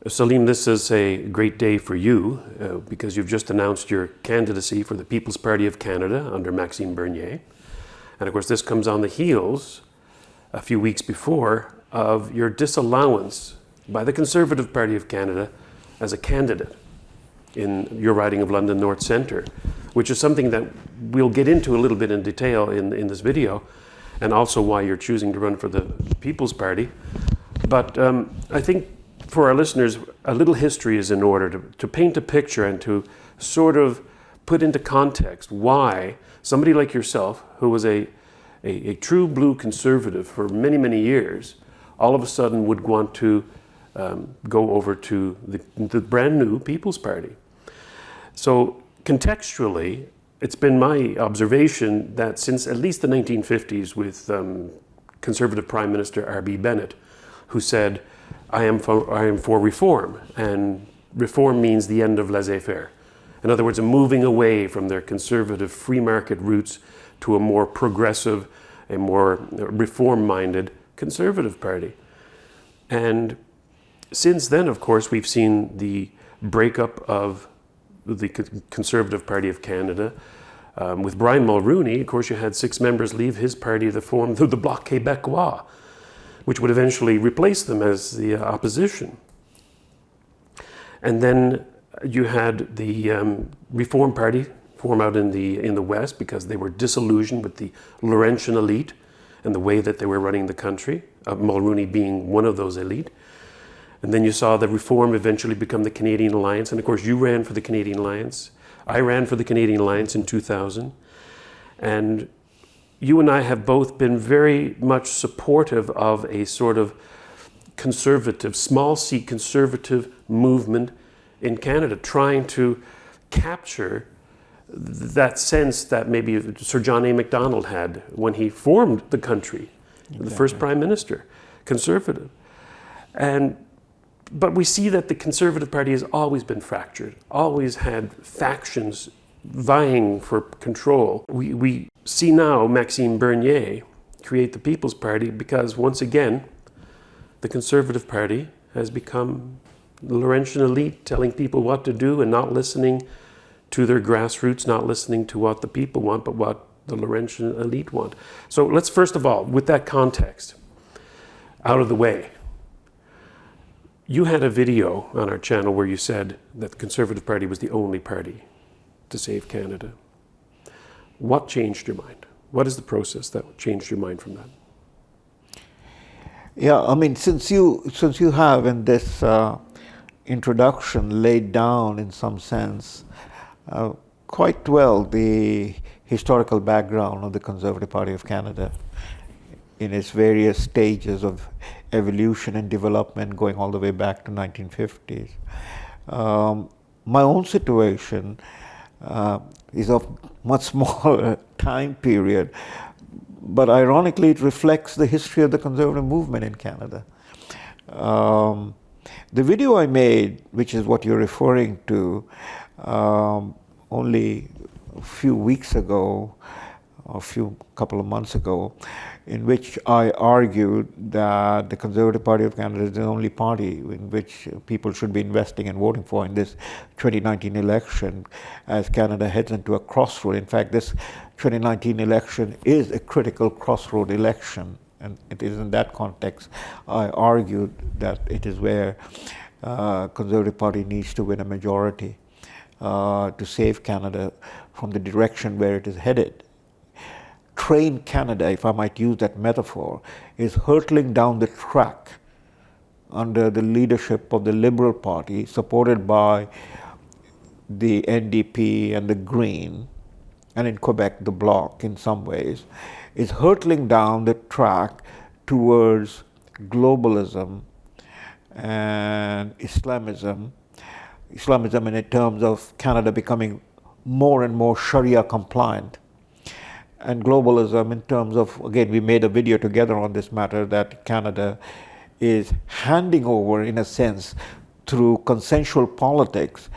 Salim, this is a great day for you because you've just announced your candidacy for the People's Party of Canada under Maxime Bernier. And of course, this comes on the heels, a few weeks before, of your disallowance by the Conservative Party of Canada as a candidate in your riding of London North Centre, which is something that we'll get into a little bit in detail in this video, and also why you're choosing to run for the People's Party. But I think for our listeners, a little history is in order to paint a picture and to sort of put into context why somebody like yourself, who was a true blue conservative for many, many years, all of a sudden would want to go over to the brand new People's Party. So contextually, it's been my observation that since at least the 1950s with Conservative Prime Minister R.B. Bennett, who said, I am for reform, and reform means the end of laissez-faire. In other words, a moving away from their conservative free market roots to a more progressive, a more reform-minded conservative party. And since then, of course, we've seen the breakup of the Conservative Party of Canada. With Brian Mulroney, of course, you had 6 members leave his party to form the Bloc Québécois, which would eventually replace them as the opposition. And then you had the Reform Party form out in the West because they were disillusioned with the Laurentian elite and the way that they were running the country, Mulroney being one of those elite. And then you saw the Reform eventually become the Canadian Alliance. And of course, you ran for the Canadian Alliance. I ran for the Canadian Alliance in 2000. And you and I have both been very much supportive of a sort of conservative, small c conservative movement in Canada, trying to capture that sense that maybe Sir John A. Macdonald had when he formed the country, exactly. The first Prime Minister, conservative. But we see that the Conservative Party has always been fractured, always had factions vying for control. We see now Maxime Bernier create the People's Party because, once again, the Conservative Party has become the Laurentian elite telling people what to do and not listening to their grassroots, not listening to what the people want, but what the Laurentian elite want. So let's first of all, with that context out of the way, you had a video on our channel where you said that the Conservative Party was the only party to save Canada. What changed your mind? What is the process that changed your mind from that? Yeah, I mean, since you have in this introduction laid down in some sense quite well the historical background of the Conservative Party of Canada in its various stages of evolution and development going all the way back to 1950s. My own situation is of much smaller time period, but ironically it reflects the history of the conservative movement in Canada. The video I made, which is what you're referring to, only a few weeks ago, or couple of months ago, in which I argued that the Conservative Party of Canada is the only party in which people should be investing and voting for in this 2019 election as Canada heads into a crossroad. In fact, this 2019 election is a critical crossroad election, and it is in that context I argued that it is where Conservative Party needs to win a majority to save Canada from the direction where it is headed. Train Canada, if I might use that metaphor, is hurtling down the track under the leadership of the Liberal Party, supported by the NDP and the Green, and in Quebec, the Bloc in some ways, is hurtling down the track towards globalism and Islamism in terms of Canada becoming more and more Sharia compliant, and globalism in terms of, again, we made a video together on this matter, that Canada is handing over, in a sense, through consensual politics,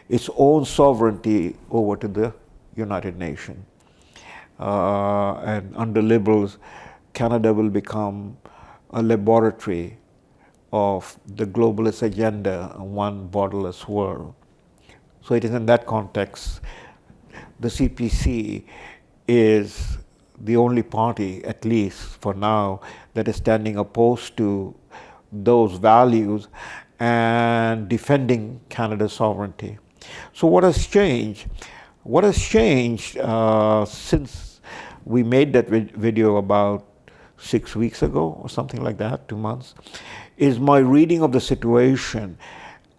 its own sovereignty over to the United Nations. And under Liberals, Canada will become a laboratory of the globalist agenda, one borderless world. So it is in that context the CPC is the only party, at least for now, that is standing opposed to those values and defending Canada's sovereignty. So what has changed? What has changed since we made that video about 6 weeks ago or something like that, 2 months, is my reading of the situation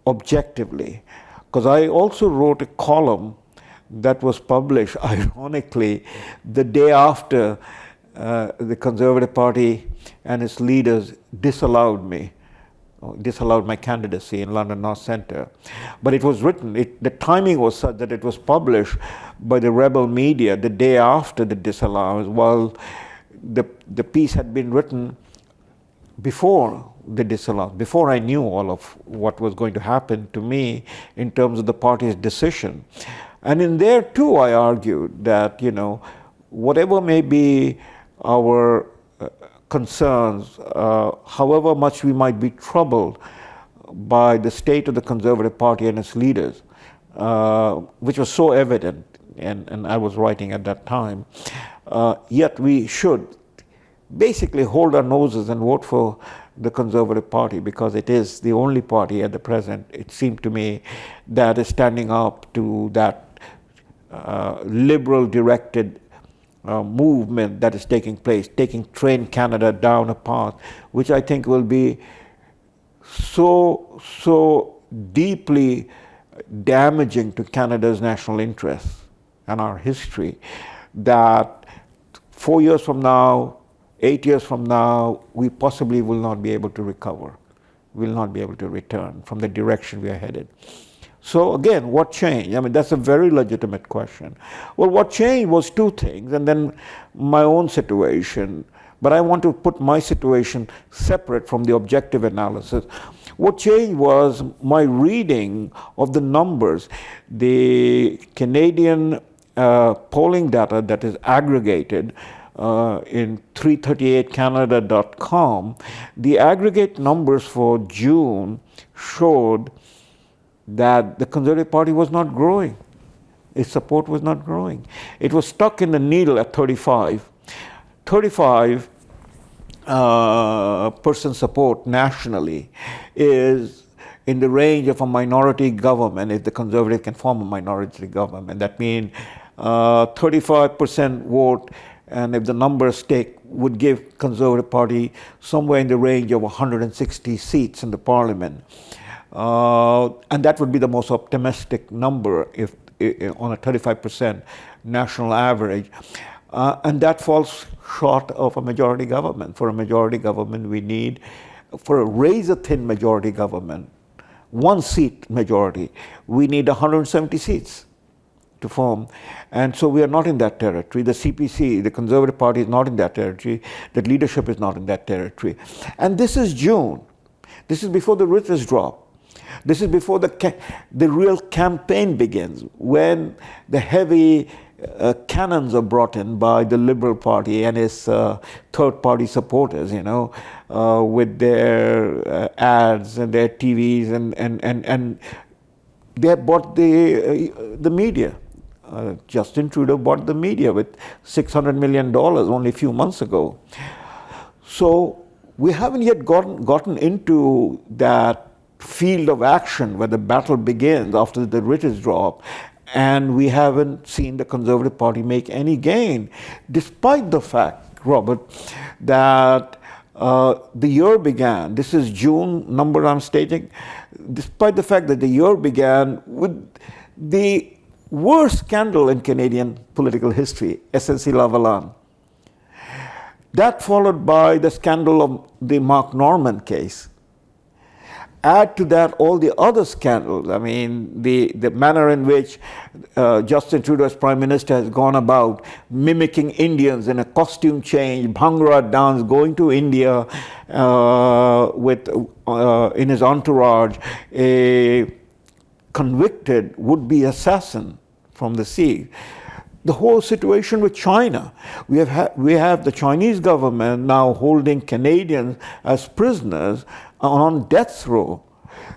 objectively. Because I also wrote a column that was published, ironically, the day after the Conservative Party and its leaders disallowed my candidacy in London North Centre. But it was written, the timing was such that it was published by the rebel media the day after the disallowance, while the piece had been written before the disallowance, before I knew all of what was going to happen to me in terms of the party's decision. And in there too, I argued that, whatever may be our concerns, however much we might be troubled by the state of the Conservative Party and its leaders, which was so evident, and I was writing at that time, yet we should basically hold our noses and vote for the Conservative Party, because it is the only party at the present, it seemed to me, that is standing up to that liberal-directed movement that is taking place, taking Train Canada down a path, which I think will be so deeply damaging to Canada's national interests and our history, that 4 years from now, 8 years from now, we possibly will not be able to recover, will not be able to return from the direction we are headed. So again, what changed? I mean, that's a very legitimate question. Well, what changed was two things, and then my own situation, but I want to put my situation separate from the objective analysis. What changed was my reading of the numbers. The Canadian polling data that is aggregated in 338canada.com, the aggregate numbers for June showed that the Conservative Party was not growing. Its support was not growing. It was stuck in the needle at 35. 35% support nationally is in the range of a minority government, if the Conservative can form a minority government. That means 35% vote, and if the numbers take, would give Conservative Party somewhere in the range of 160 seats in the Parliament. And that would be the most optimistic number if on a 35% national average. And that falls short of a majority government. For a majority government, we need, for a razor-thin majority government, 1 seat majority, we need 170 seats to form. And so we are not in that territory. The CPC, the Conservative Party, is not in that territory. The leadership is not in that territory. And this is June. This is before the writ is dropped. This is before the real campaign begins, when the heavy cannons are brought in by the Liberal Party and its third-party supporters, with their ads and their TVs, and they have bought the media. Justin Trudeau bought the media with $600 million only a few months ago. So we haven't yet gotten into that field of action where the battle begins after the writ is dropped, and we haven't seen the Conservative Party make any gain, despite the fact, Robert, that the year began, this is June number I'm stating, despite the fact that the year began with the worst scandal in Canadian political history, SNC-Lavalin. That followed by the scandal of the Mark Norman case. Add to that all the other scandals. I mean, the manner in which Justin Trudeau as Prime Minister has gone about mimicking Indians in a costume change, Bhangra dance, going to India with in his entourage a convicted would-be assassin from the sea. The whole situation with China. We have the Chinese government now holding Canadians as prisoners on death row.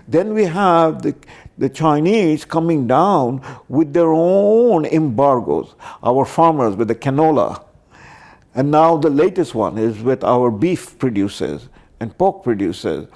Then we have the Chinese coming down with their own embargoes, our farmers with the canola. And now the latest one is with our beef producers and pork producers.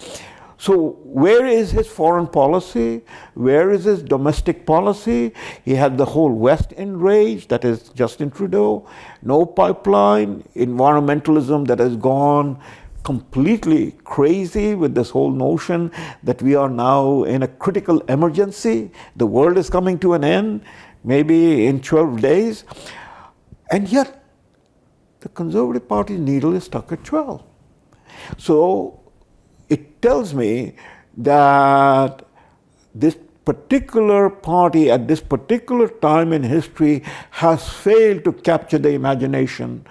So where is his foreign policy? Where is his domestic policy? He had the whole West enraged, that is Justin Trudeau. No pipeline, environmentalism that has gone completely crazy with this whole notion that we are now in a critical emergency. The world is coming to an end, maybe in 12 days. And yet, the Conservative Party's needle is stuck at 12. So it tells me that this particular party at this particular time in history has failed to capture the imagination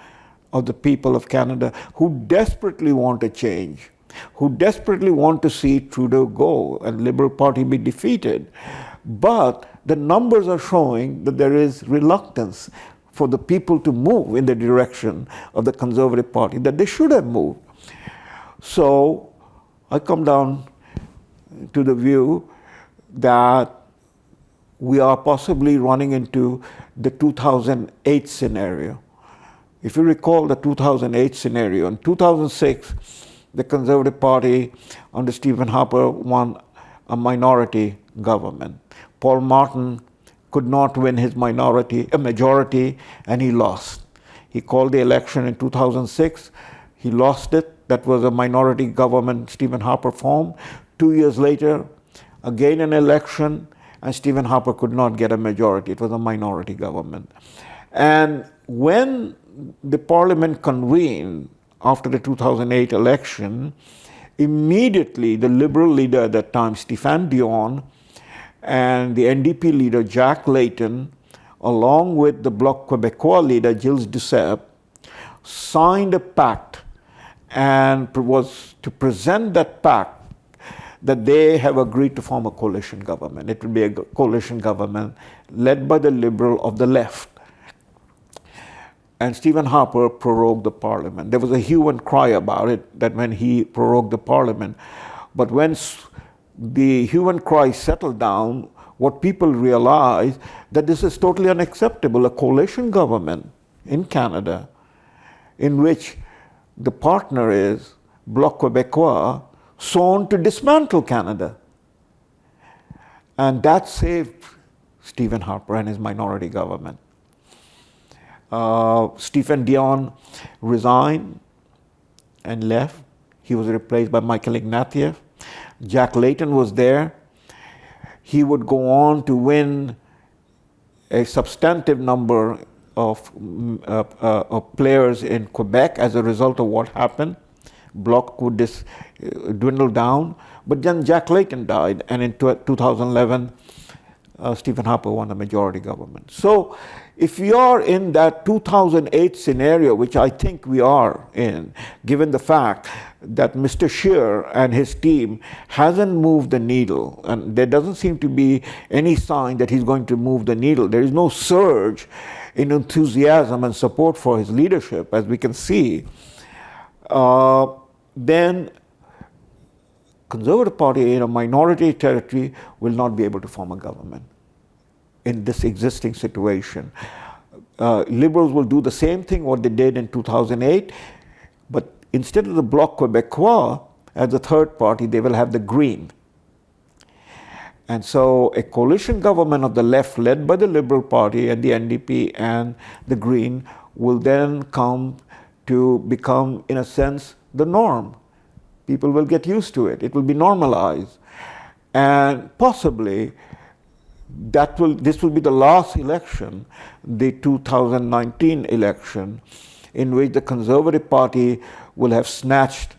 of the people of Canada who desperately want a change, who desperately want to see Trudeau go and Liberal Party be defeated. But the numbers are showing that there is reluctance for the people to move in the direction of the Conservative Party, that they should have moved. So I come down to the view that we are possibly running into the 2008 scenario. If you recall the 2008 scenario, in 2006, the Conservative Party under Stephen Harper won a minority government. Paul Martin could not win his majority, and he lost. He called the election in 2006. He lost it. That was a minority government Stephen Harper formed. 2 years later, again an election, and Stephen Harper could not get a majority. It was a minority government. And when the parliament convened after the 2008 election, immediately the Liberal leader at that time, Stéphane Dion, and the NDP leader, Jack Layton, along with the Bloc Québécois leader, Gilles Duceppe, signed a pact and was to present that pact that they have agreed to form a coalition government. It will be a coalition government led by the Liberal of the left. And Stephen Harper prorogued the parliament. There was a hue and cry about it, that when he prorogued the parliament. But when the hue and cry settled down, what people realized that this is totally unacceptable, a coalition government in Canada in which the partner is Bloc Québécois, sought to dismantle Canada. And that saved Stephen Harper and his minority government. Stéphane Dion resigned and left. He was replaced by Michael Ignatieff. Jack Layton was there. He would go on to win a substantive number of players in Quebec as a result of what happened. Bloc would dwindle down. But then Jack Layton died, and in 2011, Stephen Harper won the majority government. So if we are in that 2008 scenario, which I think we are in, given the fact that Mr. Scheer and his team hasn't moved the needle, and there doesn't seem to be any sign that he's going to move the needle. There is no surge in enthusiasm and support for his leadership, as we can see. Then Conservative Party in a minority territory will not be able to form a government in this existing situation. Liberals will do the same thing what they did in 2008, but instead of the Bloc Québécois as the third party, they will have the Green. And so a coalition government of the left led by the Liberal Party and the NDP and the Green will then come to become, in a sense, the norm. People will get used to it. It will be normalized. And possibly this will be the last election, the 2019 election, in which the Conservative Party will have snatched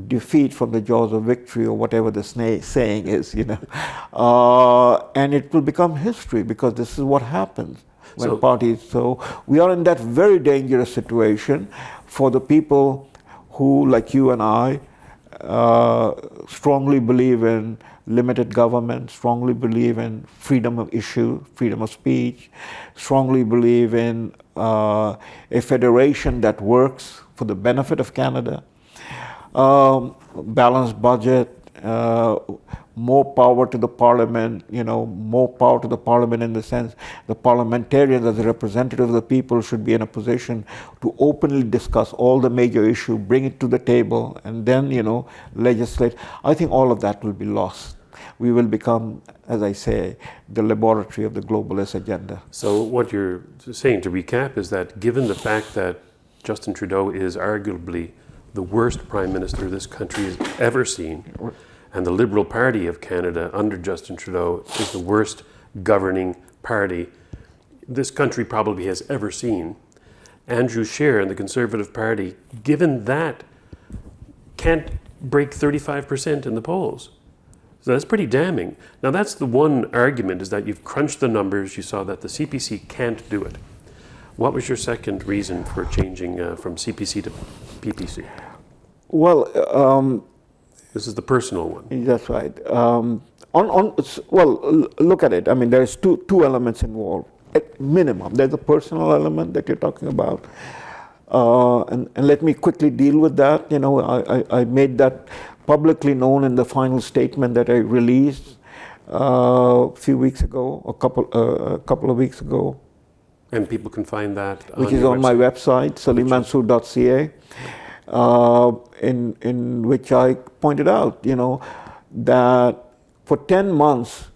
defeat from the jaws of victory, or whatever the saying is, and it will become history, because this is what happens when parties. So we are in that very dangerous situation for the people who, like you and I, strongly believe in limited government, strongly believe in freedom of issue, freedom of speech, strongly believe in a federation that works for the benefit of Canada. balanced budget, more power to the parliament, more power to the parliament in the sense the parliamentarians as a representative of the people should be in a position to openly discuss all the major issues, bring it to the table, and then, legislate. I think all of that will be lost. We will become, as I say, the laboratory of the globalist agenda. So what you're saying, to recap, is that given the fact that Justin Trudeau is arguably the worst prime minister this country has ever seen, and the Liberal Party of Canada under Justin Trudeau is the worst governing party this country probably has ever seen, Andrew Scheer and the Conservative Party, given that, can't break 35% in the polls. So that's pretty damning. Now that's the one argument, is that you've crunched the numbers, you saw that the CPC can't do it. What was your second reason for changing from CPC to PPC? Well, this is the personal one. That's right. Look at it. I mean, there's two elements involved. At minimum, there's a personal element that you're talking about. And let me quickly deal with that. I made that publicly known in the final statement that I released a few weeks ago, a couple of weeks ago. And people can find that which is on my website, salimmansur.ca, in which I pointed out, that for 10 months,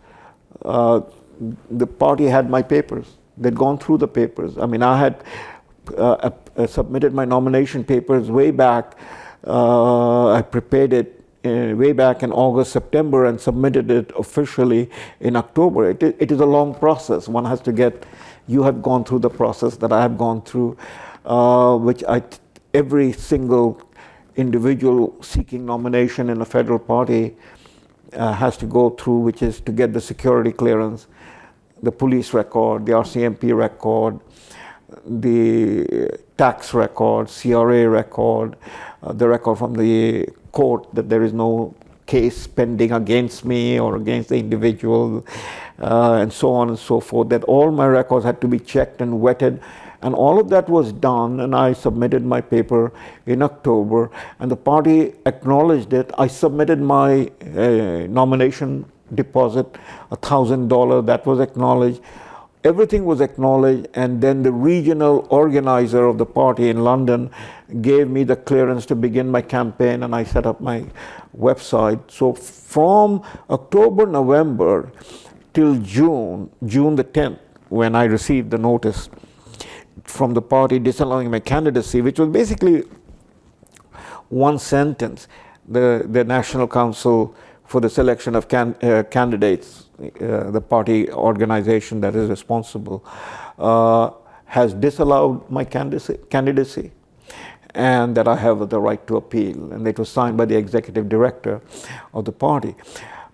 the party had my papers. They'd gone through the papers. I mean, I had submitted my nomination papers way back. I prepared it way back in August, September, and submitted it officially in October. It is a long process. One has to get, you have gone through the process that I have gone through, which every single individual seeking nomination in a federal party has to go through, which is to get the security clearance, the police record, the RCMP record, the tax record, CRA record, the record from the court that there is no case pending against me or against the individual, and so on and so forth, that all my records had to be checked and vetted. And all of that was done, and I submitted my paper in October, and the party acknowledged it. I submitted my nomination deposit, $1,000, that was acknowledged. Everything was acknowledged, and then the regional organizer of the party in London gave me the clearance to begin my campaign, and I set up my website. So from October, November till June the 10th, when I received the notice from the party disallowing my candidacy, which was basically one sentence. The National Council for the Selection of Candidates, the party organization that is responsible, has disallowed my candidacy, and that I have the right to appeal. And it was signed by the executive director of the party.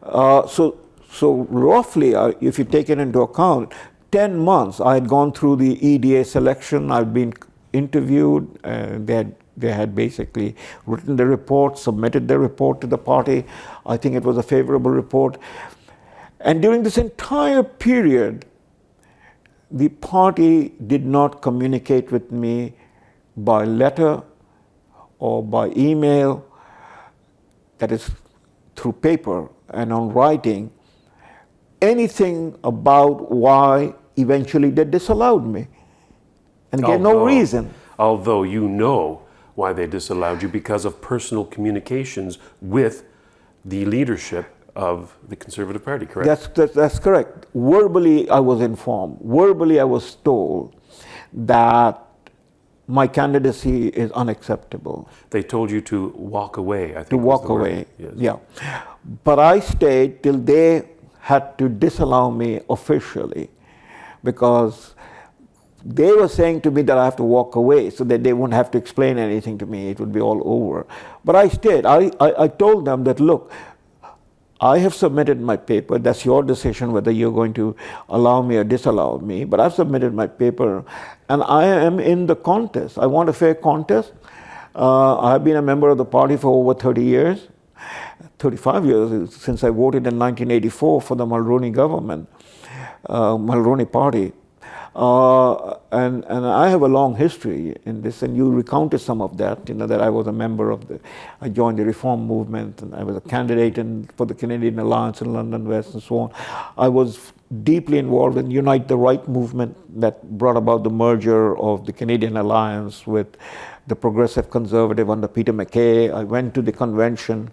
So roughly, if you take it into account, 10 months I had gone through the EDA selection. I've been interviewed. They had basically written the report, submitted the report to the party. I think it was a favorable report. And during this entire period, the party did not communicate with me by letter or by email, that is through paper and on writing, anything about why eventually they disallowed me, and gave no reason. Although you know why they disallowed you, because of personal communications with the leadership of the Conservative Party, correct? That's correct. Verbally, I was informed. Verbally, I was told that my candidacy is unacceptable. They told you to walk away, I think. To walk away, yes. Yeah. But I stayed till they had to disallow me officially, because they were saying to me that I have to walk away so that they wouldn't have to explain anything to me. It would be all over. But I stayed. I told them that, look, I have submitted my paper. That's your decision whether you're going to allow me or disallow me. But I've submitted my paper, and I am in the contest. I want a fair contest. I've been a member of the party for over 30 years. 35 years since I voted in 1984 for the Mulroney government, Mulroney party. And I have a long history in this, and you recounted some of that, that I was a member of I joined the Reform movement, and I was a candidate for the Canadian Alliance in London West and so on. I was deeply involved in Unite the Right movement that brought about the merger of the Canadian Alliance with the Progressive Conservative under Peter MacKay. I went to the convention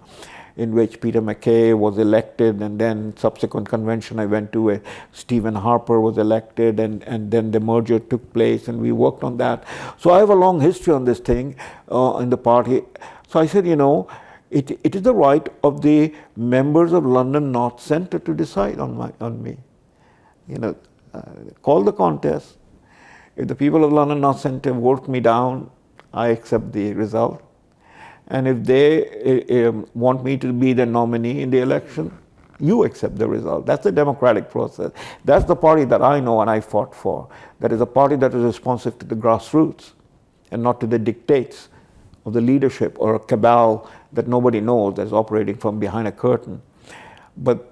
in which Peter MacKay was elected, and then subsequent convention I went to where Stephen Harper was elected, and then the merger took place, and we worked on that. So I have a long history on this thing in the party. So I said, it is the right of the members of London North Centre to decide on me. Call the contest. If the people of London North Centre vote me down, I accept the result. And if they want me to be the nominee in the election, you accept the result. That's the democratic process. That's the party that I know and I fought for. That is a party that is responsive to the grassroots and not to the dictates of the leadership or a cabal that nobody knows that's operating from behind a curtain. But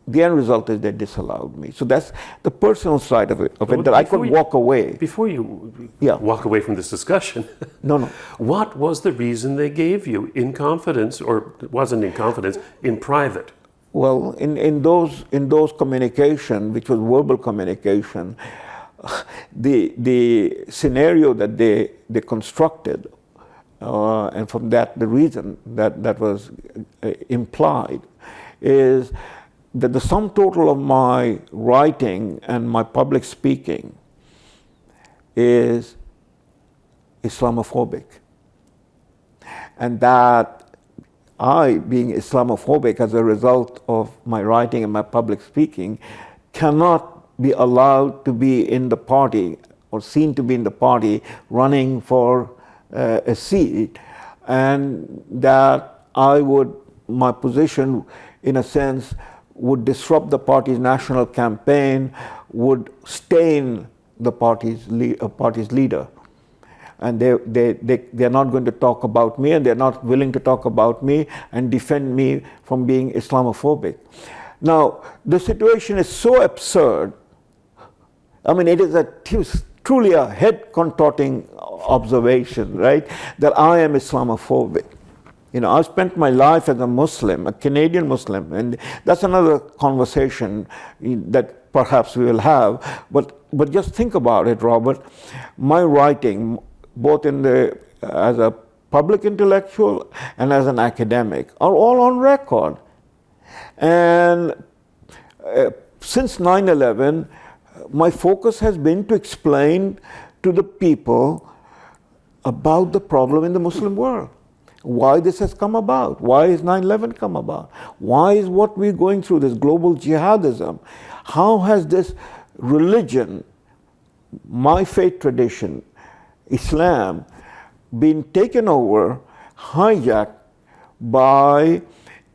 the end result is they disallowed me. So that's the personal side of it that I could walk away. Before you walk away from this discussion, no. What was the reason they gave you in confidence, or it wasn't in confidence, in private? Well, in those communication, which was verbal communication, the scenario that they constructed, and from that the reason that was implied is that the sum total of my writing and my public speaking is Islamophobic. And that I, being Islamophobic as a result of my writing and my public speaking, cannot be allowed to be in the party or seen to be in the party running for a seat, and that my position, in a sense, would disrupt the party's national campaign, would stain the party's leader. And they're not going to talk about me, and they're not willing to talk about me and defend me from being Islamophobic. Now, the situation is so absurd. I mean, it is truly a head-contorting observation, right, that I am Islamophobic. I've spent my life as a Muslim, a Canadian Muslim, and that's another conversation that perhaps we will have. But just think about it, Robert. My writing, both as a public intellectual and as an academic, are all on record. And since 9/11, my focus has been to explain to the people about the problem in the Muslim world. Why this has come about? Why has 9/11 come about? Why is what we're going through, this global jihadism? How has this religion, my faith tradition, Islam, been taken over, hijacked by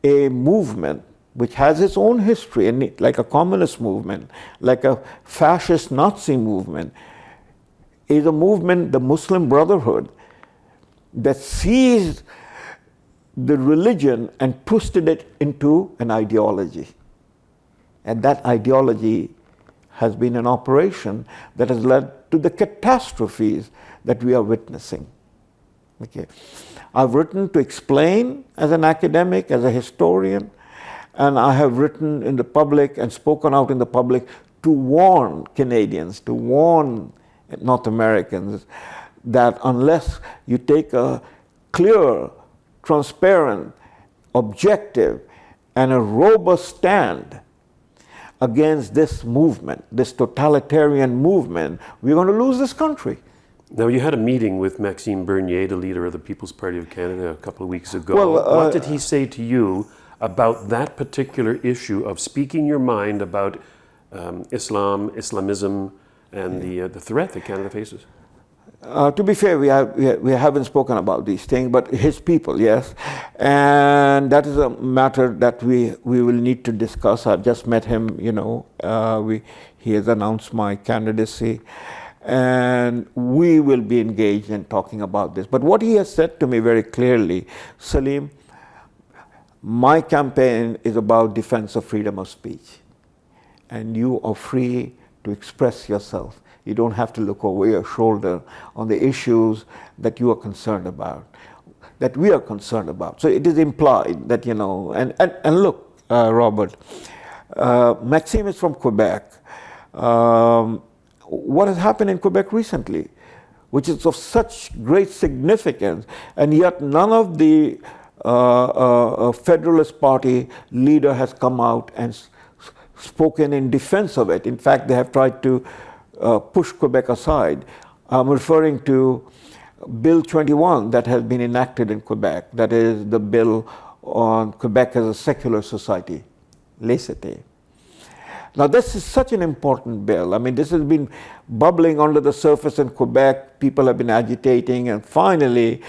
a movement which has its own history, and like a communist movement, like a fascist Nazi movement, is a movement, the Muslim Brotherhood, that seized the religion and twisted it into an ideology. And that ideology has been an operation that has led to the catastrophes that we are witnessing. Okay. I've written to explain as an academic, as a historian, and I have written in the public and spoken out in the public to warn Canadians, to warn North Americans, that unless you take a clear, transparent, objective, and a robust stand against this movement, this totalitarian movement, we're going to lose this country. Now, you had a meeting with Maxime Bernier, the leader of the People's Party of Canada, a couple of weeks ago. Well, what did he say to you about that particular issue of speaking your mind about Islamism, and the threat that Canada faces? To be fair, we haven't spoken about these things, but his people, yes. And that is a matter that we will need to discuss. I've just met him, he has announced my candidacy, and we will be engaged in talking about this. But what he has said to me very clearly, Salim, my campaign is about defense of freedom of speech, and you are free to express yourself You don't have to look over your shoulder on the issues that you are concerned about, that we are concerned about. So it is implied that, and look, Robert, Maxime is from Quebec. What has happened in Quebec recently, which is of such great significance, and yet none of the Federalist Party leader has come out and spoken in defense of it. In fact, they have tried to push Quebec aside. I'm referring to Bill 21 that has been enacted in Quebec. That is the bill on Quebec as a secular society, laicite. Now, this is such an important bill. I mean, this has been bubbling under the surface in Quebec. People have been agitating, and finally,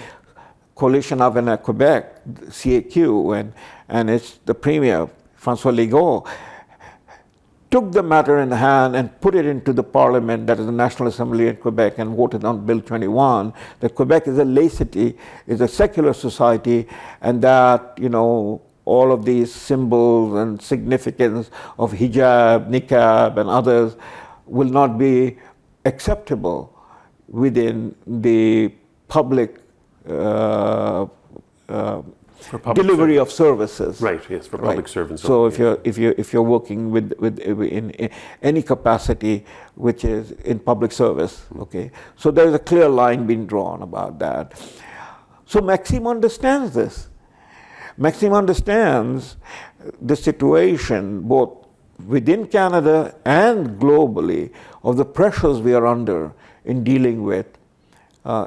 Coalition Avenir Quebec, CAQ, and it's the Premier, François Legault, took the matter in hand and put it into the Parliament, that is the National Assembly in Quebec, and voted on Bill 21, that Quebec is a laicity, is a secular society, and that, all of these symbols and significance of hijab, niqab, and others will not be acceptable within the public delivery of services. Right. Yes, for public servants. So if you're working in any capacity which is in public service, okay. So there is a clear line being drawn about that. So Maxime understands this. Maxime understands the situation both within Canada and globally of the pressures we are under in dealing with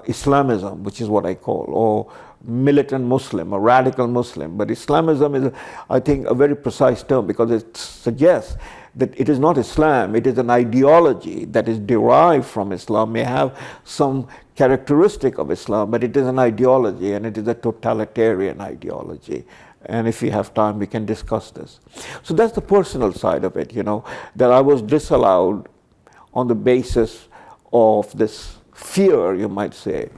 Islamism, which is what I call, or militant Muslim, or radical Muslim. But Islamism is, I think, a very precise term because it suggests that it is not Islam, it is an ideology that is derived from Islam, may have some characteristic of Islam, but it is an ideology, and it is a totalitarian ideology. And if we have time, we can discuss this. So that's the personal side of it, that I was disallowed on the basis of this fear, you might say,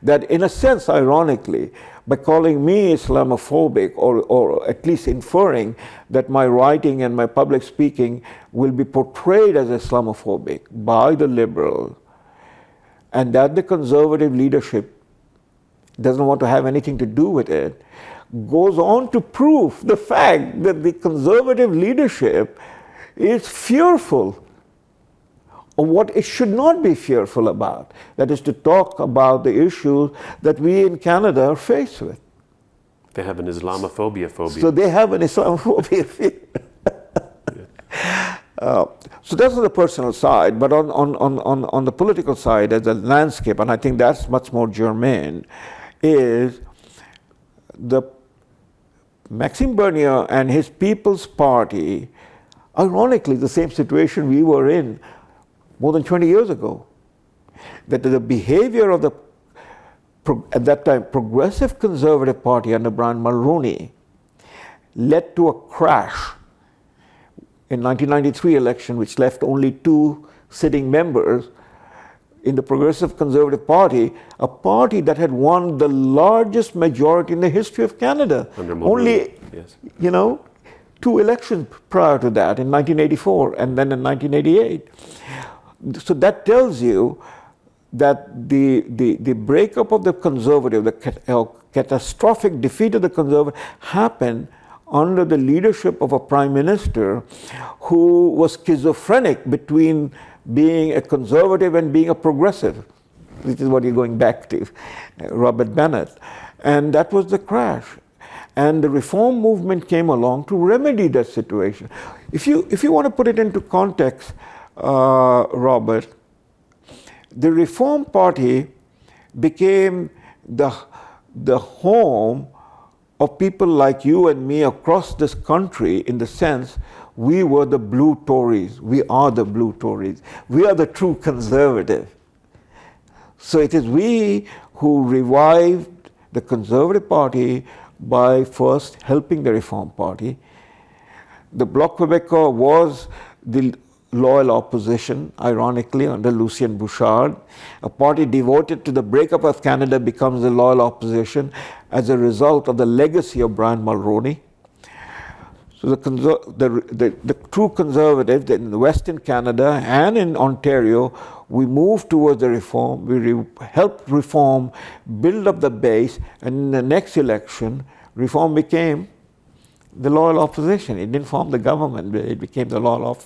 that in a sense, ironically, by calling me Islamophobic, or at least inferring that my writing and my public speaking will be portrayed as Islamophobic by the liberals, and that the conservative leadership doesn't want to have anything to do with it, goes on to prove the fact that the conservative leadership is fearful of what it should not be fearful about. That is to talk about the issues that we in Canada are faced with. They have an Islamophobia phobia. So they have an Islamophobia fear. So that's on the personal side, but on the political side, as a landscape, and I think that's much more germane, is the Maxime Bernier and his People's Party, ironically the same situation we were in more than 20 years ago. That the behavior of the, at that time, Progressive Conservative Party under Brian Mulroney led to a crash in 1993 election, which left only 2 sitting members in the Progressive Conservative Party, a party that had won the largest majority in the history of Canada. Under Mulroney, only, yes. 2 elections prior to that, in 1984 and then in 1988. So that tells you that the breakup of the Conservative, the catastrophic defeat of the Conservative happened under the leadership of a Prime Minister who was schizophrenic between being a conservative and being a progressive, which is what you're going back to, Robert Bennett. And that was the crash. And the reform movement came along to remedy that situation. If you want to put it into context, Robert, the Reform Party became the home of people like you and me across this country, in the sense we were the blue Tories. We are the blue Tories. We are the true conservative. So it is we who revived the Conservative Party by first helping the Reform Party. The Bloc Québécois was the loyal opposition, ironically, under Lucien Bouchard. A party devoted to the breakup of Canada becomes the loyal opposition as a result of the legacy of Brian Mulroney. So the true conservatives in the Western Canada and in Ontario, we moved towards the reform, we helped reform, build up the base, and in the next election, reform became the loyal opposition. It didn't form the government, it became the loyal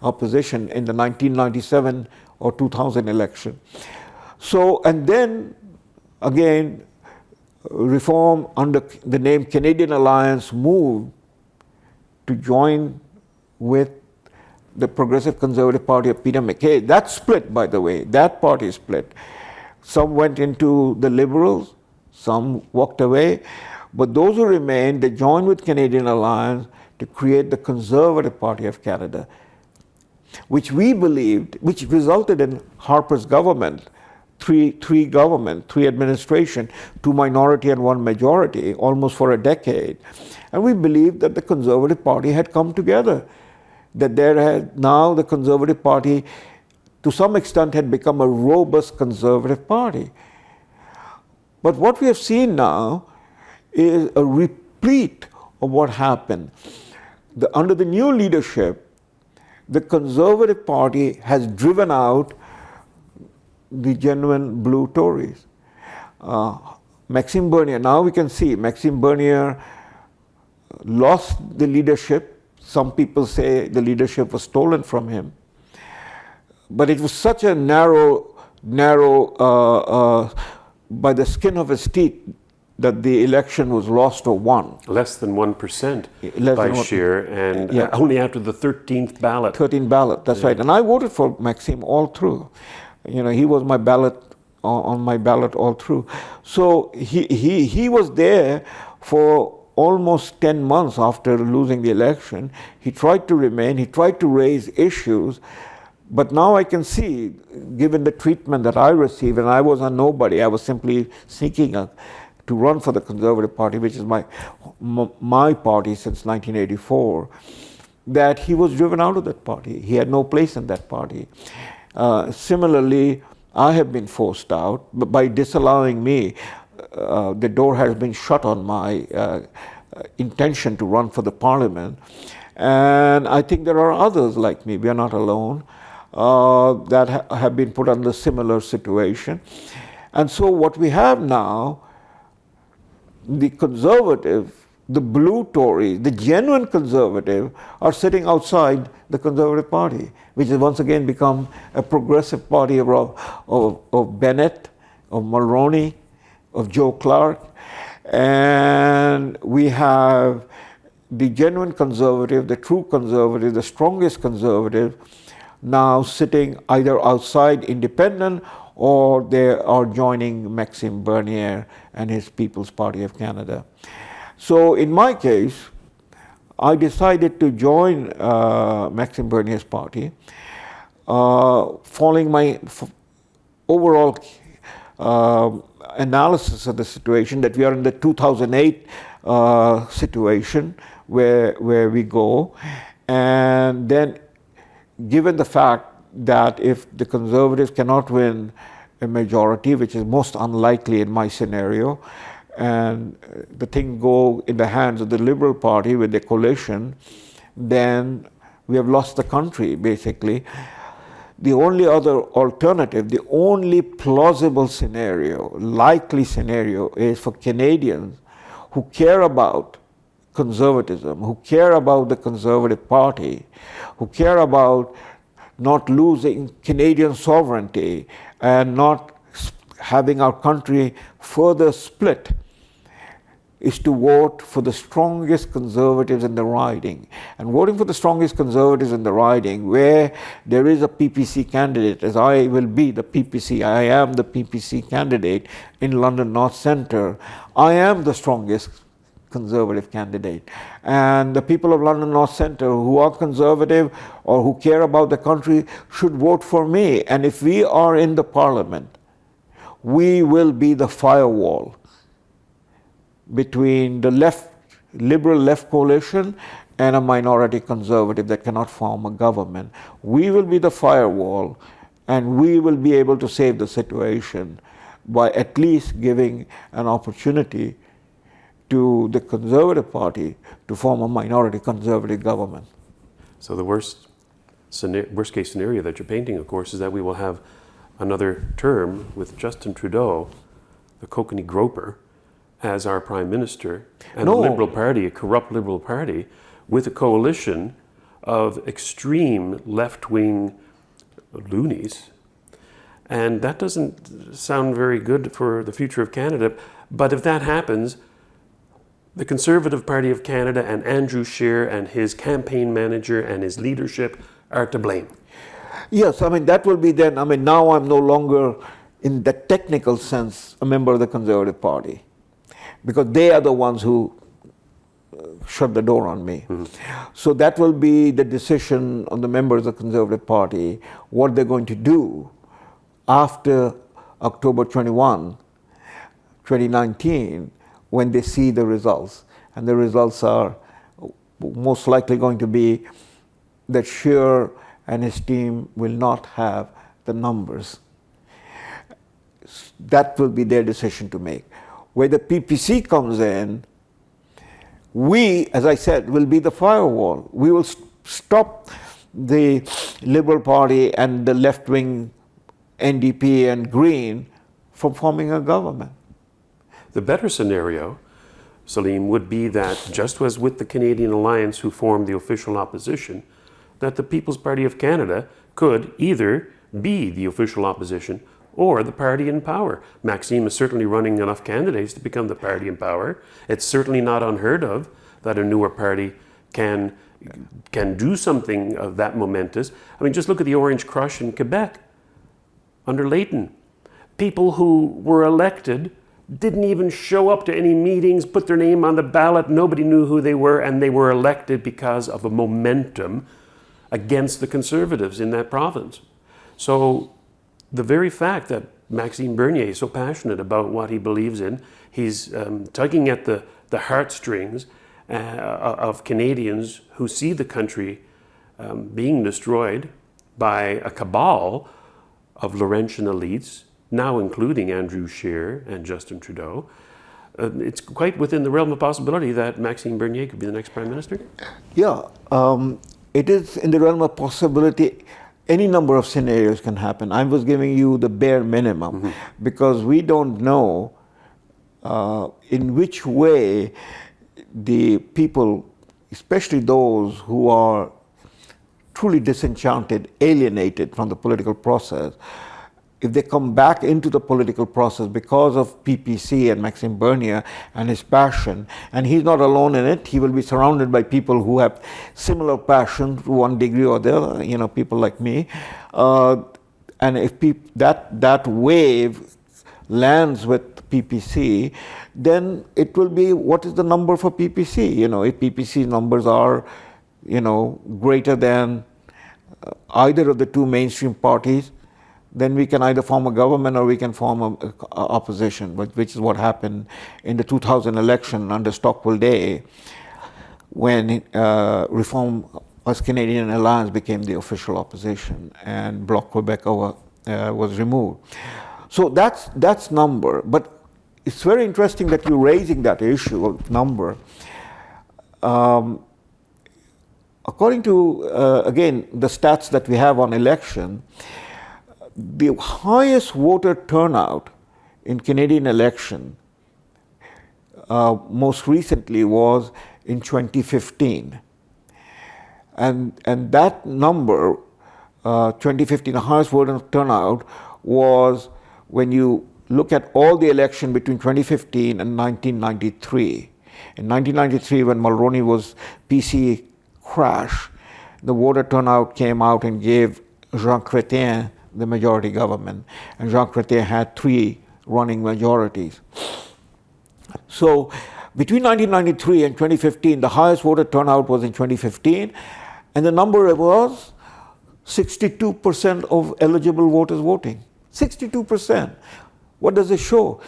opposition in the 1997 or 2000 election. So, and then again, reform under the name Canadian Alliance moved to join with the Progressive Conservative Party of Peter MacKay. That split, by the way, that party split. Some went into the Liberals, some walked away, but those who remained, they joined with Canadian Alliance to create the Conservative Party of Canada, which we believed, which resulted in Harper's government, three administration, 2 minority and 1 majority, almost for a decade. And we believed that the Conservative Party had come together, that there had now the Conservative Party, to some extent, had become a robust Conservative Party. But what we have seen now is a repeat of what happened. Under the new leadership, the Conservative Party has driven out the genuine blue Tories. Maxime Bernier, now we can see Maxime Bernier lost the leadership. Some people say the leadership was stolen from him. But it was such a narrow, by the skin of his teeth, that the election was lost or won. Less than 1% by Scheer, and only after the 13th ballot. 13th ballot, that's right. And I voted for Maxime all through. You know, he was my ballot, on my ballot all through. So he was there for almost 10 months after losing the election. He tried to remain, he tried to raise issues, but now I can see, given the treatment that I received, and I was a nobody, I was simply seeking to run for the Conservative Party, which is my party since 1984, that he was driven out of that party. He had no place in that party. Similarly, I have been forced out, but by disallowing me, the door has been shut on my intention to run for the parliament. And I think there are others like me, we are not alone, that have been put under a similar situation. And so what we have now, the conservative, the blue Tories, the genuine conservative, are sitting outside the Conservative Party, which has once again become a progressive party of Bennett, of Mulroney, of Joe Clark. And we have the genuine conservative, the true conservative, the strongest conservative, now sitting either outside independent or they are joining Maxime Bernier and his People's Party of Canada. So in my case, I decided to join Maxime Bernier's party, following my overall analysis of the situation, that we are in the 2008 situation where we go, and then given the fact that if the Conservatives cannot win a majority, which is most unlikely in my scenario, and the thing go in the hands of the Liberal Party with the coalition, then we have lost the country, basically. The only other alternative, the only plausible scenario, likely scenario, is for Canadians who care about conservatism, who care about the Conservative Party, who care about not losing Canadian sovereignty and not having our country further split, is to vote for the strongest Conservatives in the riding. And voting for the strongest Conservatives in the riding, where there is a PPC candidate, as I will be the PPC, I am the PPC candidate in London North Centre, I am the strongest Conservative candidate. And the people of London North Centre who are Conservative or who care about the country should vote for me. And if we are in the Parliament, we will be the firewall between the Liberal left coalition and a minority Conservative that cannot form a government. We will be the firewall, and we will be able to save the situation by at least giving an opportunity to the Conservative Party to form a minority Conservative government. So the worst case scenario that you're painting, of course, is that we will have another term with Justin Trudeau, the kokanee groper, as our prime minister, and a Liberal Party, a corrupt Liberal Party, with a coalition of extreme left-wing loonies. And that doesn't sound very good for the future of Canada. But if that happens, the Conservative Party of Canada and Andrew Scheer and his campaign manager and his leadership are to blame. Yes, I mean, that will be then, I mean, now I'm no longer, in the technical sense, a member of the Conservative Party, because they are the ones who shut the door on me. So that will be the decision on the members of the Conservative Party, what they're going to do after October 21, 2019, when they see the results. And the results are most likely going to be that Scheer and his team will not have the numbers. That will be their decision to make. Where the PPC comes in, we, as I said, will be the firewall. We will stop the Liberal Party and the left-wing NDP and Green from forming a government. The better scenario, Salim, would be that, just as with the Canadian Alliance who formed the official opposition, that the People's Party of Canada could either be the official opposition or the party in power. Maxime is certainly running enough candidates to become the party in power. It's certainly not unheard of that a newer party can do something of that momentous. I mean, just look at the Orange Crush in Quebec under Layton. People who were elected didn't even show up to any meetings, put their name on the ballot, nobody knew who they were, and they were elected because of a momentum against the Conservatives in that province. So the very fact that Maxime Bernier is so passionate about what he believes in, he's tugging at the heartstrings of Canadians who see the country being destroyed by a cabal of Laurentian elites, now including Andrew Scheer and Justin Trudeau. It's quite within the realm of possibility that Maxime Bernier could be the next Prime Minister? Yeah, it is in the realm of possibility. Any number of scenarios can happen. I was giving you the bare minimum because we don't know in which way the people, especially those who are truly disenchanted, alienated from the political process, if they come back into the political process because of PPC and Maxime Bernier and his passion, and he's not alone in it, he will be surrounded by people who have similar passion to one degree or the other, you know, people like me. And if that wave lands with PPC, then it will be, what is the number for PPC? You know, if PPC numbers are, you know, greater than either of the two mainstream parties, then we can either form a government or we can form an opposition, which is what happened in the 2000 election under Stockwell Day, when Reform as Canadian Alliance became the official opposition and Bloc Quebec was removed. So that's number. But it's very interesting that you're raising that issue of number. According to, again, the stats that we have on election, the highest voter turnout in Canadian election most recently was in 2015. And that number, 2015, the highest voter turnout was when you look at all the election between 2015 and 1993. In 1993, when Mulroney was PC crash, the voter turnout came out and gave Jean Chrétien the majority government, and Jean Chrétien had 3 running majorities. So between 1993 and 2015, the highest voter turnout was in 2015, and the number was 62% of eligible voters voting. 62%. What does it show?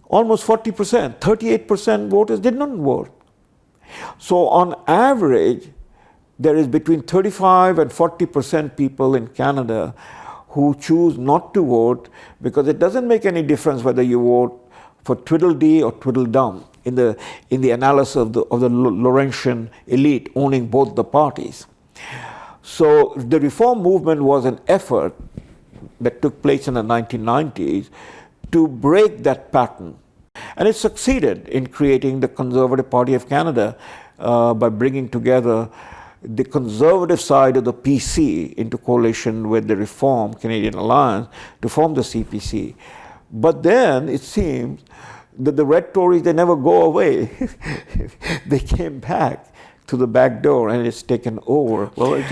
Almost 40%, 38% voters did not vote. So on average, there is between 35 and 40% people in Canada who choose not to vote because it doesn't make any difference whether you vote for Tweedledee or Tweedledum. in the analysis of the Laurentian elite owning both the parties. So the reform movement was an effort that took place in the 1990s to break that pattern. And it succeeded in creating the Conservative Party of Canada by bringing together the conservative side of the PC into coalition with the Reform Canadian Alliance to form the CPC. But then it seems that the Red Tories, they never go away. They came back to the back door and it's taken over. Well,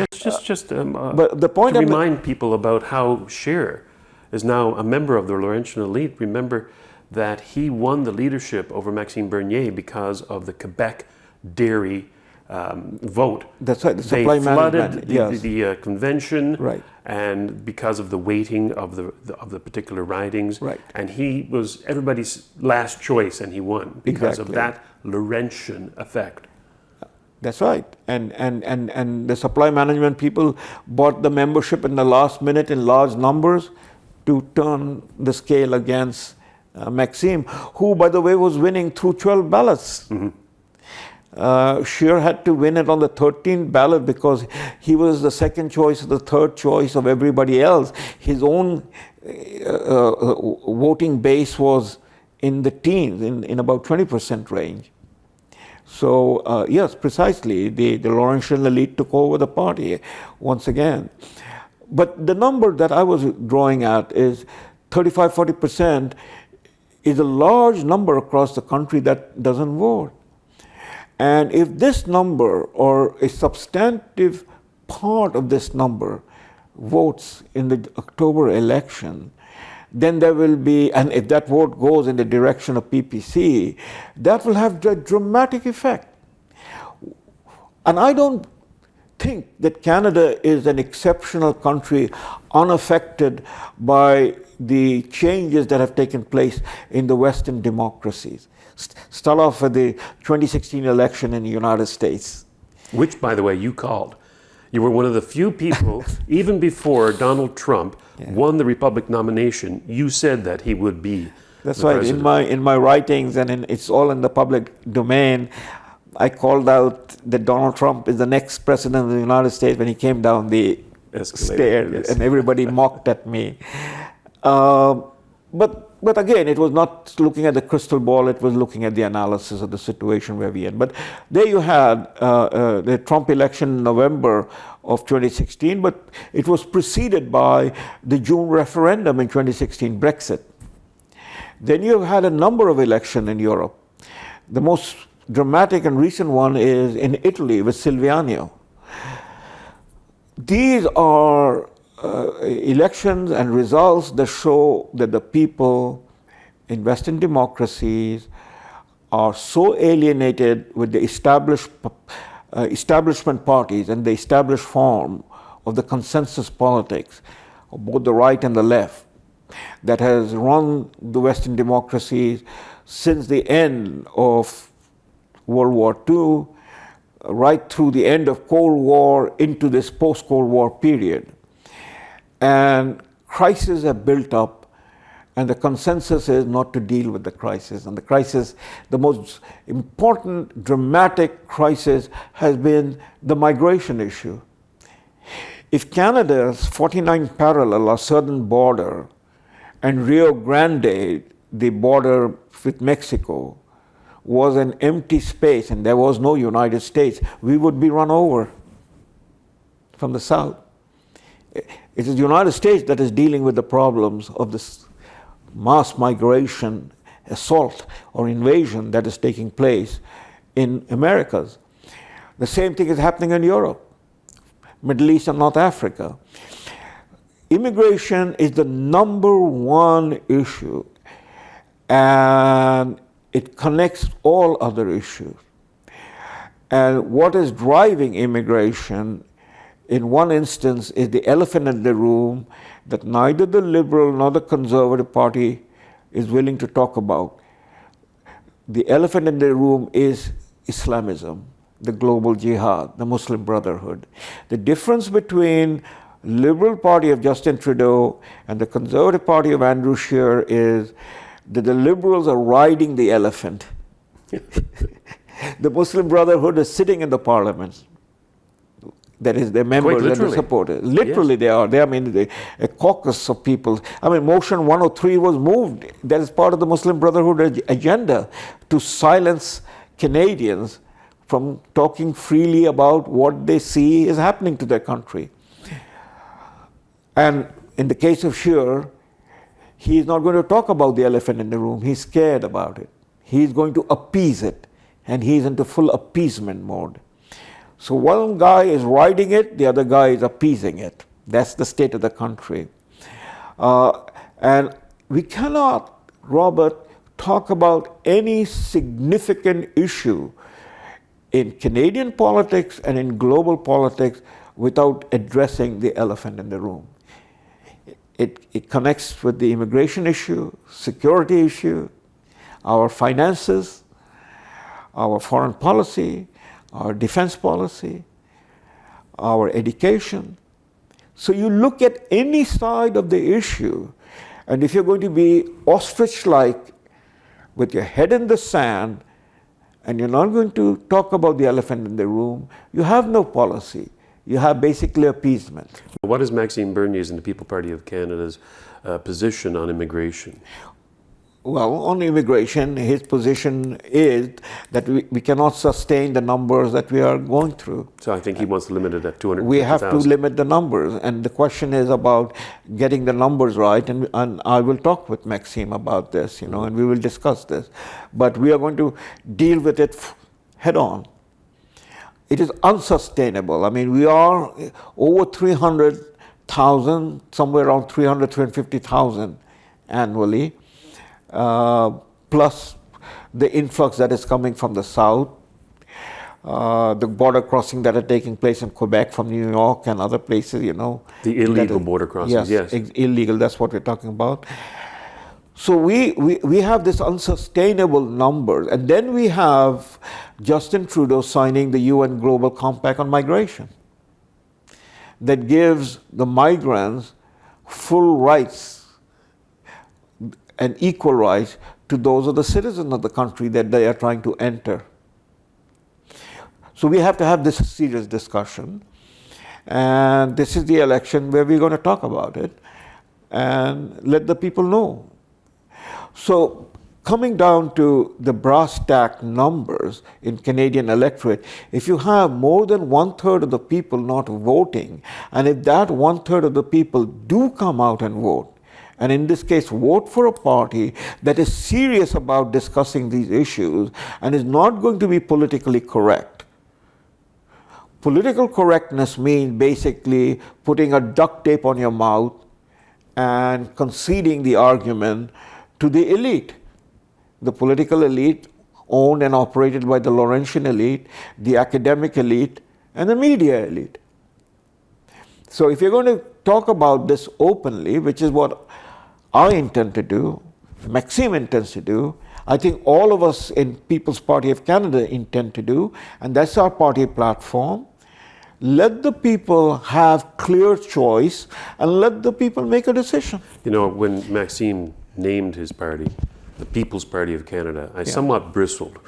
but the point to remind people about how Scheer is now a member of the Laurentian elite. Remember that he won the leadership over Maxime Bernier because of the Quebec dairy vote. That's right. The they supply flooded management. the convention, right. And because of the weighting of the particular ridings, right. And he was everybody's last choice, and he won because exactly. of that Laurentian effect. That's right. And the supply management people bought the membership in the last minute in large numbers to turn the scale against Maxime, who, by the way, was winning through 12 ballots. Mm-hmm. Scheer had to win it on the 13th ballot because he was the second choice or the third choice of everybody else. His own voting base was in the teens, in about 20% range. So yes, precisely, the Laurentian elite took over the party once again. But the number that I was drawing at is 35-40% is a large number across the country that doesn't vote. And if this number or a substantive part of this number votes in the October election, then there will be, and if that vote goes in the direction of PPC, that will have a dramatic effect. And I don't think that Canada is an exceptional country unaffected by the changes that have taken place in the Western democracies. Start off with the 2016 election in the United States. Which, by the way, you called. You were one of the few people, even before Donald Trump won the Republican nomination, you said that he would be That's the right. president. In my writings, and it's all in the public domain, I called out that Donald Trump is the next president of the United States when he came down the stairs, yes. And everybody mocked at me. But again, it was not looking at the crystal ball, it was looking at the analysis of the situation where we are in. But there you had the Trump election in November of 2016, but it was preceded by the June referendum in 2016, Brexit. Then you had a number of elections in Europe. The most dramatic and recent one is in Italy with Silviano. These are elections and results that show that the people in Western democracies are so alienated with the establishment parties and the established form of the consensus politics of both the right and the left that has run the Western democracies since the end of World War II, right through the end of Cold War into this post-Cold War period. And crises have built up, and the consensus is not to deal with the crisis. And the crisis, the most important, dramatic crisis has been the migration issue. If Canada's 49th parallel, our southern border, and Rio Grande, the border with Mexico, was an empty space and there was no United States, we would be run over from the south. It is the United States that is dealing with the problems of this mass migration, assault or invasion that is taking place in Americas. The same thing is happening in Europe, Middle East and North Africa. Immigration is the number one issue, and it connects all other issues. And what is driving immigration in one instance is the elephant in the room that neither the Liberal nor the Conservative Party is willing to talk about. The elephant in the room is Islamism, the global jihad, the Muslim Brotherhood. The difference between Liberal Party of Justin Trudeau and the Conservative Party of Andrew Scheer is that the Liberals are riding the elephant The Muslim Brotherhood is sitting in the parliament. That is, their members and the supporters. Literally, yes. They are. I mean, a caucus of people. I mean, Motion 103 was moved. That is part of the Muslim Brotherhood agenda to silence Canadians from talking freely about what they see is happening to their country. And in the case of Scheer, he's not going to talk about the elephant in the room. He's scared about it. He's going to appease it. And he's into full appeasement mode. So one guy is riding it, the other guy is appeasing it. That's the state of the country. And we cannot, Robert, talk about any significant issue in Canadian politics and in global politics without addressing the elephant in the room. It connects with the immigration issue, security issue, our finances, our foreign policy, our defense policy, our education. So you look at any side of the issue, and if you're going to be ostrich-like with your head in the sand, and you're not going to talk about the elephant in the room, you have no policy. You have basically appeasement. What is Maxime Bernier's and the People Party of Canada's position on immigration? Well, on immigration, his position is that we cannot sustain the numbers that we are going through. So I think he wants to limit it at 250,000. We have to limit the numbers, and the question is about getting the numbers right, and I will talk with Maxime about this, and we will discuss this. But we are going to deal with it head on. It is unsustainable. I mean, we are over 300,000, somewhere around 350,000 annually. Plus the influx that is coming from the south, the border crossing that are taking place in Quebec from New York and other places, The illegal border crossings, yes. Illegal, that's what we're talking about. So we have this unsustainable numbers, and then we have Justin Trudeau signing the UN Global Compact on Migration that gives the migrants full rights and equal rights to those of the citizens of the country that they are trying to enter. So we have to have this serious discussion, and this is the election where we're going to talk about it and let the people know. So coming down to the brass tack numbers in Canadian electorate, if you have more than 1/3 of the people not voting, and if that 1/3 of the people do come out and vote, and in this case vote for a party that is serious about discussing these issues and is not going to be politically correct. Political correctness means basically putting a duct tape on your mouth and conceding the argument to the elite. The political elite, owned and operated by the Laurentian elite, the academic elite, and the media elite. So if you're going to talk about this openly, which is what I intend to do, Maxime intends to do, I think all of us in People's Party of Canada intend to do, and that's our party platform. Let the people have clear choice and let the people make a decision. When Maxime named his party, the People's Party of Canada, I somewhat bristled,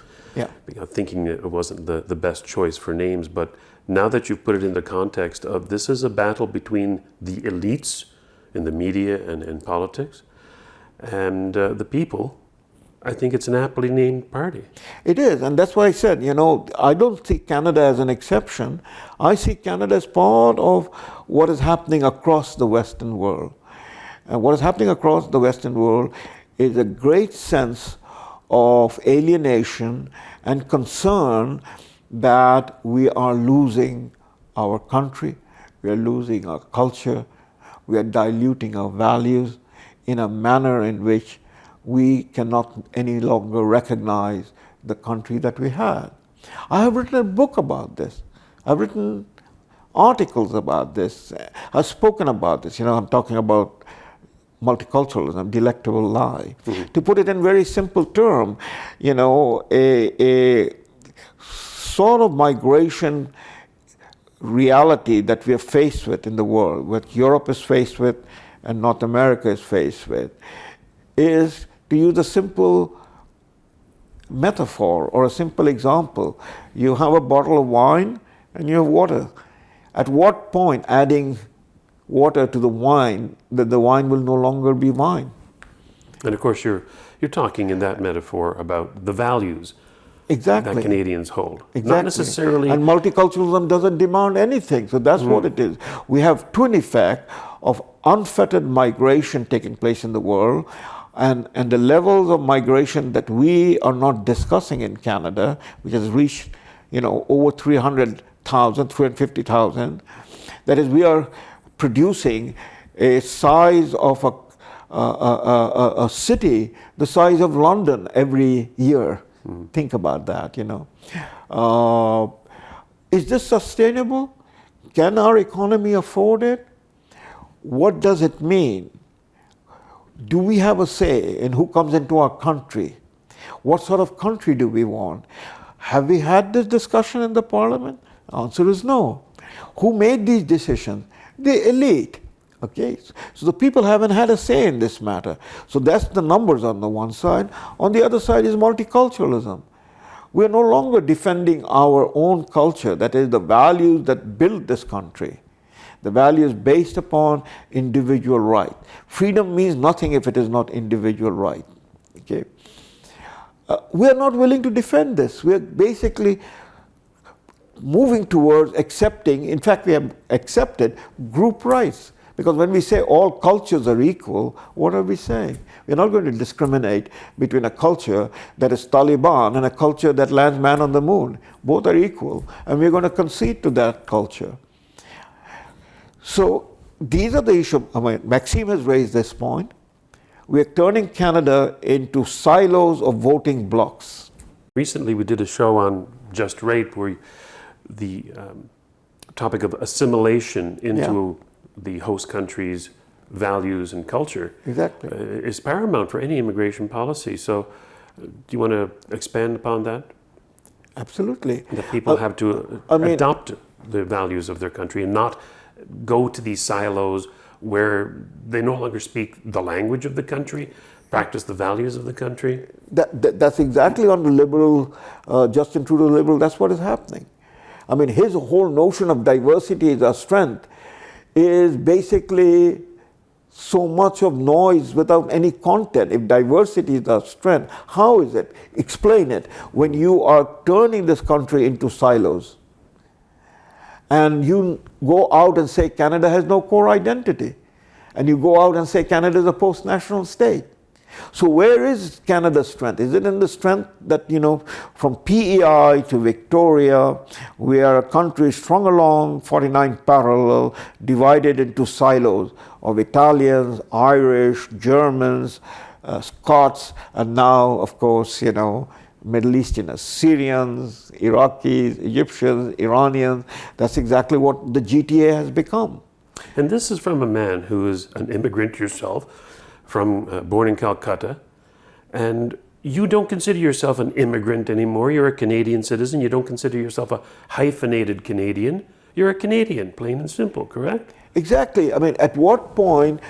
thinking it wasn't the best choice for names. But now that you've put it in the context of this is a battle between the elites in the media and politics and the people, I think it's an aptly named party. It is, and that's why I said, I don't see Canada as an exception. I see Canada as part of what is happening across the Western world. And what is happening across the Western world is a great sense of alienation and concern that we are losing our country, we are losing our culture, we are diluting our values in a manner in which we cannot any longer recognize the country that we had. I have written a book about this. I've written articles about this. I've spoken about this. I'm talking about multiculturalism, delectable lie. Mm-hmm. To put it in very simple terms, a sort of migration reality that we are faced with in the world, what Europe is faced with and North America is faced with, is, to use a simple metaphor or a simple example. You have a bottle of wine and you have water. At what point adding water to the wine that the wine will no longer be wine? And of course, you're talking in that metaphor about the values Exactly. that Canadians hold. Exactly. Not necessarily. And multiculturalism doesn't demand anything. So that's what it is. We have twin effect of unfettered migration taking place in the world, and the levels of migration that we are not discussing in Canada, which has reached, over 300,000, 350,000. That is, we are producing a size of a city the size of London every year. Think about that, Is this sustainable? Can our economy afford it? What does it mean? Do we have a say in who comes into our country? What sort of country do we want? Have we had this discussion in the parliament? The answer is no. Who made these decisions? The elite. Okay, so the people haven't had a say in this matter. So that's the numbers on the one side. On the other side is multiculturalism. We are no longer defending our own culture, that is the values that build this country. The values based upon individual right. Freedom means nothing if it is not individual right. Okay, we are not willing to defend this. We are basically moving towards accepting, in fact we have accepted group rights. Because when we say all cultures are equal, what are we saying? We're not going to discriminate between a culture that is Taliban and a culture that lands man on the moon. Both are equal, and we're going to concede to that culture. So these are the issues. Maxime has raised this point. We're turning Canada into silos of voting blocks. Recently, we did a show on Just Right where the topic of assimilation into the host country's values and culture is paramount for any immigration policy. So do you want to expand upon that? Absolutely. That people have to adopt the values of their country and not go to these silos where they no longer speak the language of the country, practice the values of the country. That's exactly on the liberal, Justin Trudeau liberal, that's what is happening. His whole notion of diversity is our strength is basically so much of noise without any content. If diversity is our strength, how is it? Explain it. When you are turning this country into silos and you go out and say Canada has no core identity, and you go out and say Canada is a post-national state. So where is Canada's strength? Is it in the strength that, from PEI to Victoria, we are a country strung along 49 parallel, divided into silos of Italians, Irish, Germans, Scots, and now, of course, Middle Easterners, Syrians, Iraqis, Egyptians, Iranians. That's exactly what the GTA has become. And this is from a man who is an immigrant yourself, born in Calcutta, and you don't consider yourself an immigrant anymore. You're a Canadian citizen. You don't consider yourself a hyphenated Canadian. You're a Canadian, plain and simple, correct? Exactly. At what point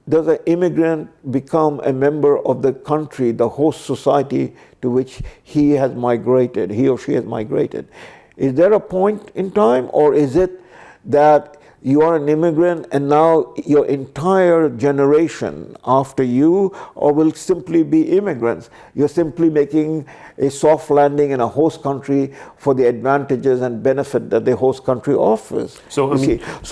does an immigrant become a member of the country, the host society to which he or she has migrated? Is there a point in time, or is it that you are an immigrant and now your entire generation after you will simply be immigrants? You're simply making a soft landing in a host country for the advantages and benefit that the host country offers. So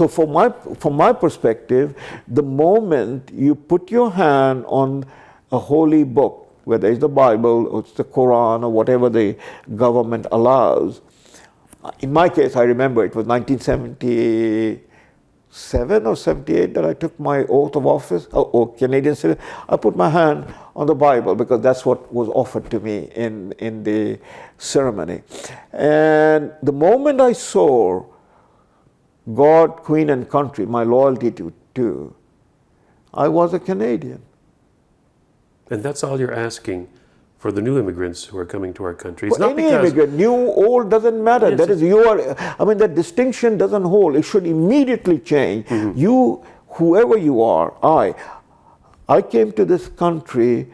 from my perspective, the moment you put your hand on a holy book, whether it's the Bible or it's the Quran or whatever the government allows, in my case, I remember it was 1977 or 78 that I took my oath of office, or Canadian citizen. I put my hand on the Bible because that's what was offered to me in the ceremony. And the moment I saw God, Queen, and country, my loyalty to, I was a Canadian. And that's all you're asking for the new immigrants who are coming to our country. It's not because immigrant, new, old, doesn't matter. Yes, that is, that distinction doesn't hold. It should immediately change. Mm-hmm. You, whoever you are, I came to this country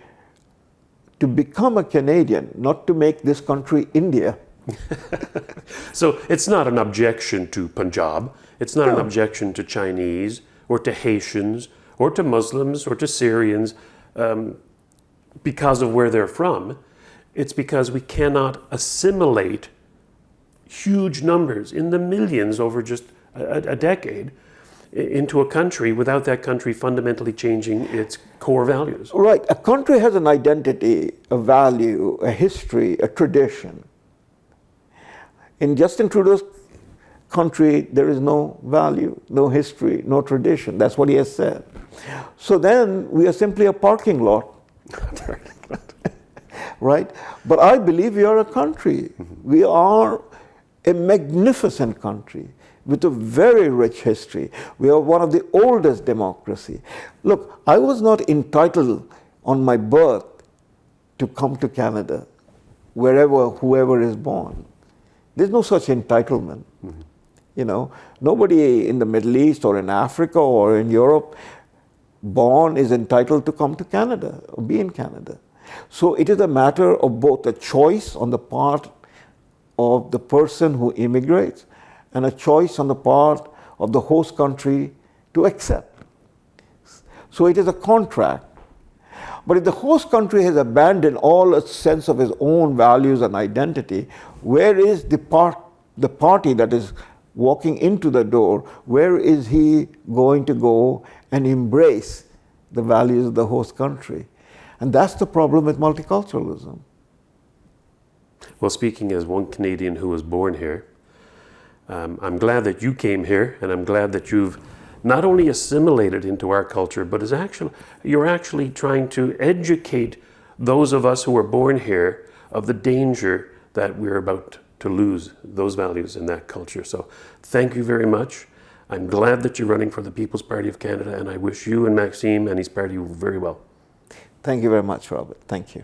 to become a Canadian, not to make this country India. So it's not an objection to Punjab, it's not an objection to Chinese or to Haitians or to Muslims or to Syrians because of where they're from. It's because we cannot assimilate huge numbers in the millions over just a decade into a country without that country fundamentally changing its core values. Right. A country has an identity, a value, a history, a tradition. In Justin Trudeau's country, there is no value, no history, no tradition. That's what he has said. So then we are simply a parking lot. Right? But I believe we are a country. We are a magnificent country with a very rich history. We are one of the oldest democracy. Look, I was not entitled on my birth to come to Canada, whoever is born. There's no such entitlement. You know, nobody in the Middle East or in Africa or in Europe born is entitled to come to Canada or be in Canada. So it is a matter of both a choice on the part of the person who immigrates and a choice on the part of the host country to accept. So it is a contract. But if the host country has abandoned all its sense of its own values and identity, where is the party that is walking into the door, where is he going to go and embrace the values of the host country? And that's the problem with multiculturalism. Well, speaking as one Canadian who was born here, I'm glad that you came here, and I'm glad that you've not only assimilated into our culture, but you're actually trying to educate those of us who were born here of the danger that we're about to lose those values and that culture. So thank you very much. I'm glad that you're running for the People's Party of Canada, and I wish you and Maxime and his party very well. Thank you very much, Robert. Thank you.